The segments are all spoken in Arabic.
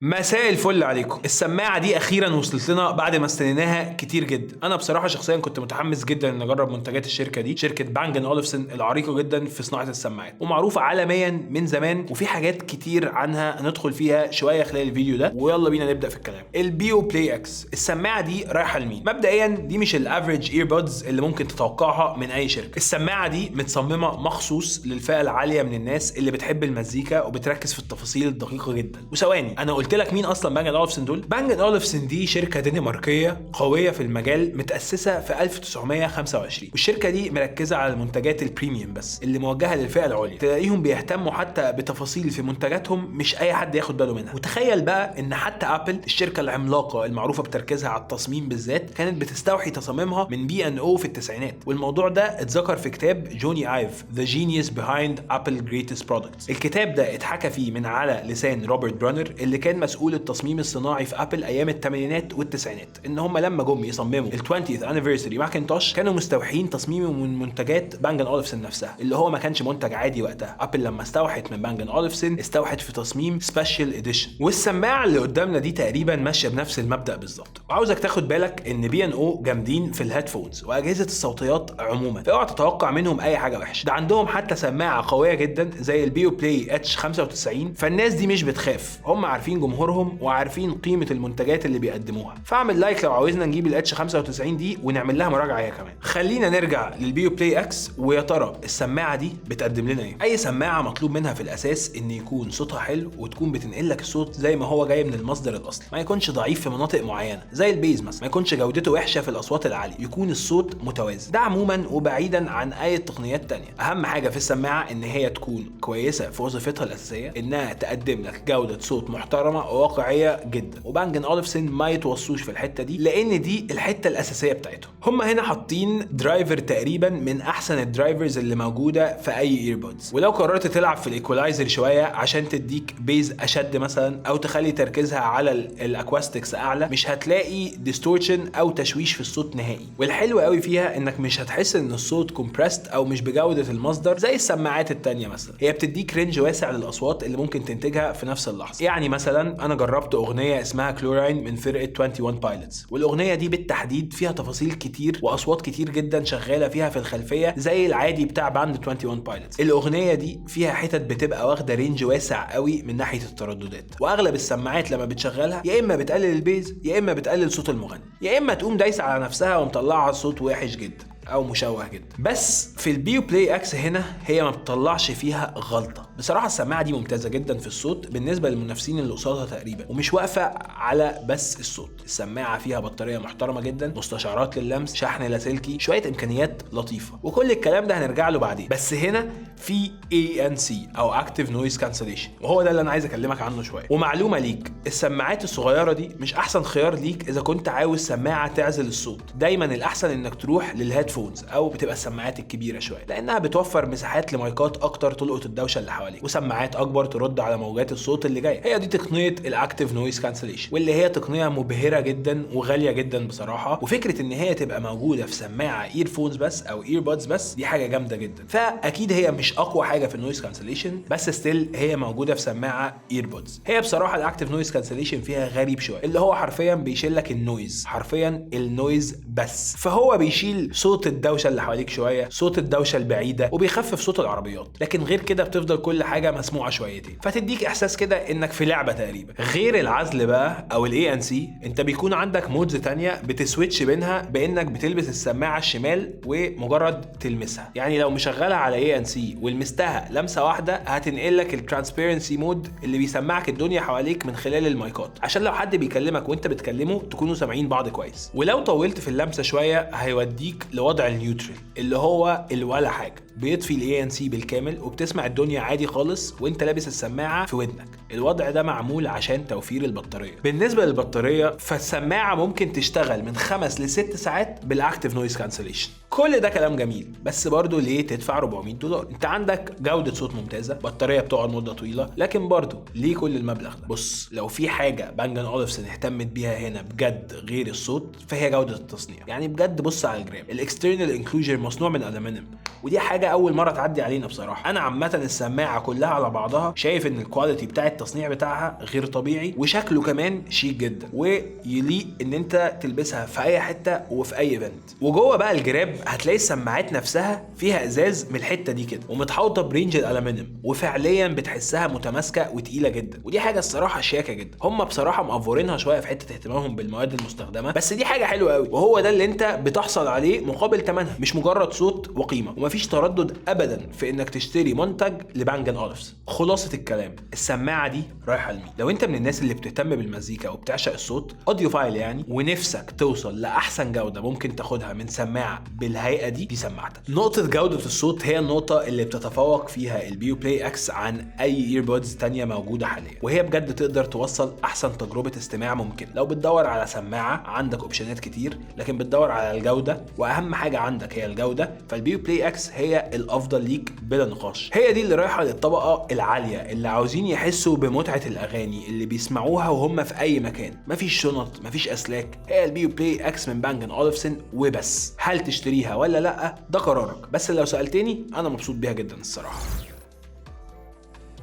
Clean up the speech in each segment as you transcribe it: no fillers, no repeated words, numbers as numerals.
مساء الفل عليكم. السماعه دي اخيرا وصلت لنا بعد ما استنيناها كتير جدا. انا بصراحه شخصيا كنت متحمس جدا ان اجرب منتجات الشركه دي، شركه بانج اند اولufsen العريقه جدا في صناعه السماعات ومعروفه عالميا من زمان، وفي حاجات كتير عنها هندخل فيها شويه خلال الفيديو ده. ويلا بينا نبدا في الكلام. البيو بلاي اكس، السماعه دي رايحه لمين؟ مبدئيا دي مش الافريج ايربودز اللي ممكن تتوقعها من اي شركه. السماعه دي متصممه مخصوص للفئه العاليه من الناس اللي بتحب المزيكا وبتركز في التفاصيل الدقيقه جدا. وثواني، انا قلت لك مين اصلا بانج اند اولufsen دول؟ بانج اند اولufsen دي شركه دنماركيه قويه في المجال، متاسسه في 1925، والشركه دي مركزه على المنتجات البريميوم بس اللي موجهه للفئه العليا. تلاقيهم بيهتموا حتى بتفاصيل في منتجاتهم مش اي حد ياخد باله منها. وتخيل بقى ان حتى ابل، الشركه العملاقه المعروفه بتركيزها على التصميم بالذات، كانت بتستوحي تصاميمها من B&O في التسعينات. والموضوع ده اتذكر في كتاب جوني ايف The Genius Behind Apple Greatest Products. الكتاب ده اتحكى فيه من على لسان روبرت برونر اللي كان مسؤول التصميم الصناعي في ابل ايام الثمانينات والتسعينات، ان هم لما جم يصمموا ال 20th anniversary ماكنتوش كانوا مستوحين تصميمه من منتجات بانج اند اولufsen نفسها، اللي هو ما كانش منتج عادي وقتها. ابل لما استوحت من بانج اند اولufsen استوحت في تصميم سبيشال اديشن. والسماعه اللي قدامنا دي تقريبا ماشيه بنفس المبدا بالظبط. وعاوزك تاخد بالك ان B&O جامدين في الهيدفونز واجهزه الصوتيات عموما، فاوعى تتوقع منهم اي حاجه وحشه. ده عندهم حتى سماعه قويه جدا زي البيو بلاي اتش 95. فالناس دي مش بتخاف، هم عارفين جمهورهم وعارفين قيمه المنتجات اللي بيقدموها. فاعمل لايك لو عاوزنا نجيب الاتش 95 دي ونعمل لها مراجعه هي كمان. خلينا نرجع للبيو بلاي اكس، ويا ترى السماعه دي بتقدم لنا ايه؟ اي سماعه مطلوب منها في الاساس ان يكون صوتها حلو وتكون بتنقل لك الصوت زي ما هو جاي من المصدر الاصلي، ما يكونش ضعيف في مناطق معينه زي البيز مثلا، ما يكونش جودته وحشه في الاصوات العاليه، يكون الصوت متوازن. ده عموما وبعيدا عن اي تقنيات تانية. اهم حاجه في السماعه ان هي تكون كويسه في وظيفتها الاساسيه، انها تقدم لك جوده صوت محترمه وواقعيه جدا. وبانج اند اولufsen ما يتوصوش في الحته دي، لان دي الحته الاساسيه بتاعتهم. هم هنا حاطين درايفر تقريبا من احسن الدرايفرز اللي موجوده في اي ايربودز. ولو قررت تلعب في الايكولايزر شويه عشان تديك بيز اشد مثلا، او تخلي تركيزها على الاكواستكس اعلى، مش هتلاقي ديستورشن او تشويش في الصوت نهائي. والحلو قوي فيها انك مش هتحس ان الصوت كومبريست او مش بجوده المصدر زي السماعات التانية مثلا. هي بتديك رينج واسع للاصوات اللي ممكن تنتجها في نفس اللحظه. يعني مثلا انا جربت اغنيه اسمها كلوراين من فرقه 21 بايلوتس، والاغنيه دي بالتحديد فيها تفاصيل كتير واصوات كتير جدا شغاله فيها في الخلفيه زي العادي بتاع باند 21 بايلوتس. الاغنيه دي فيها حتت بتبقى واخده رينج واسع قوي من ناحيه الترددات، واغلب السماعات لما بتشغلها يا اما بتقلل البيز يا اما بتقلل صوت المغني، يا اما تقوم دايسه على نفسها ومطلعها صوت وحش جدا او مشوه جدا. بس في البيو بلاي اكس هنا هي ما بتطلعش فيها غلطه. بصراحه السماعه دي ممتازه جدا في الصوت بالنسبه للمنافسين اللي قصادها تقريبا، ومش واقفه على بس الصوت. السماعه فيها بطاريه محترمه جدا، مستشعرات لللمس، شحن لاسلكي، شويه امكانيات لطيفه، وكل الكلام ده هنرجع له بعدين. بس هنا في ANC او اكتيف نويز كانسليشن، وهو ده اللي انا عايز اكلمك عنه شويه. ومعلومه ليك، السماعات الصغيره دي مش احسن خيار ليك اذا كنت عاوز سماعه تعزل الصوت. دايما الاحسن انك تروح للهيدفونز او بتبقى السماعات الكبيره شويه، لانها بتوفر مساحات لمايكات اكتر تلقط الدوشه اللي حواليك، وسماعات اكبر ترد على موجات الصوت اللي جايه. هي دي تقنيه الاكتيف نويز كانسليشن، واللي هي تقنيه مبهره جدا وغاليه جدا بصراحه. وفكره ان هي تبقى موجوده في سماعه ايرفونز بس او ايربودز بس، دي حاجه جامده جدا. فاكيد هي مش اقوى حاجه في النويز كانسليشن، بس ستيل هي موجوده في سماعه ايربودز. هي بصراحه الاكتيف نويز كانسليشن فيها غريب شويه، اللي هو حرفيا بيشيل لك النويز، حرفيا النويز بس. فهو بيشيل صوت الدوشه اللي حواليك شويه، صوت الدوشه البعيده، وبيخفف صوت العربيات، لكن غير كده بتفضل كل حاجه مسموعه شويتين، فتديك احساس كده انك في لعبه تقريبا. غير العزل بقى او ANC، انت بيكون عندك مودز تانية بتسويتش بينها بانك بتلبس السماعه الشمال ومجرد تلمسها. يعني لو مشغلها على ANC ولمستها لمسه واحده هتنقل لك الترانسبيرنسي مود اللي بيسمعك الدنيا حواليك من خلال المايكات، عشان لو حد بيكلمك وانت بتكلمه تكونوا سامعين بعض كويس. ولو طولت في اللمسه شويه هيوديك لوضع النيوترال، اللي هو الولا حاجه، بيطفي ANC بالكامل وبتسمع الدنيا عادي خالص وانت لابس السماعه في ودنك. الوضع ده معمول عشان توفير البطاريه. بالنسبه للبطاريه، فالسماعه ممكن تشتغل من 5 ل 6 ساعات بالاكتيف نويز كانسليشن. كل ده كلام جميل، بس برضه ليه تدفع $400؟ انت عندك جودة صوت ممتازة، بطارية بتقعد مدة طويلة، لكن برضه ليه كل المبلغ ده؟ بص، لو في حاجة بانج & أولufsen اهتمت بيها هنا بجد غير الصوت فهي جودة التصنيع. يعني بجد بص على الجراب، الاكسترنال انكلوجر مصنوع من ألمنيوم، ودي حاجة أول مرة تعدي علينا بصراحة. أنا عامة السماعة كلها على بعضها شايف إن الكواليتي بتاع التصنيع بتاعها غير طبيعي، وشكله كمان شيك جدا ويليق إن أنت تلبسها في أي حتة وفي أي ايفنت. وجوه بقى الجراب هتلاقي السماعات نفسها فيها ازاز من الحته دي كده، ومتحوطه برينج الالومنيوم، وفعليا بتحسها متماسكه وتقيله جدا، ودي حاجه الصراحه شياكه جدا. هم بصراحه مقفورينها شويه في حته اهتمامهم بالمواد المستخدمه، بس دي حاجه حلوه قوي، وهو ده اللي انت بتحصل عليه مقابل ثمنها، مش مجرد صوت وقيمه. ومفيش تردد ابدا في انك تشتري منتج لبانج & أولufsen. خلاصه الكلام، السماعه دي رايحه لمين؟ لو انت من الناس اللي بتهتم بالمزيكا وبتعشق الصوت اوديوفايل يعني، ونفسك توصل لاحسن جوده ممكن تاخدها من سماعه بالهيئه دي سماعتك. نقطه جوده الصوت هي النقطه اللي بتتفوق فيها البيو بلاي اكس عن اي ايربودز تانية موجوده حاليا، وهي بجد تقدر توصل احسن تجربه استماع ممكن. لو بتدور على سماعه عندك اوبشنات كتير، لكن بتدور على الجوده واهم حاجه عندك هي الجوده، فالبيو بلاي اكس هي الافضل ليك بلا نقاش. هي دي اللي رايحه للطبقه العاليه اللي عاوزين يحسوا بمتعه الاغاني اللي بيسمعوها وهم في اي مكان، مفيش شنط مفيش اسلاك. هي البيو بلاي اكس من بانج & أولufsen وبس. هل تشتريها ولا لا ده قرارك، بس لو سالتني انا مبسوط بيها جدا الصراحه.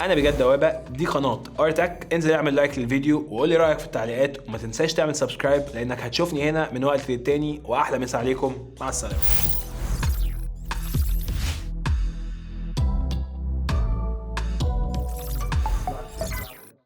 انا بجد وابا، دي قناه ارتك، انزل اعمل لايك للفيديو وقول لي رايك في التعليقات، وما تنساش تعمل سبسكرايب لانك هتشوفني هنا من وقت للتاني. واحلى مسا عليكم، مع السلامه.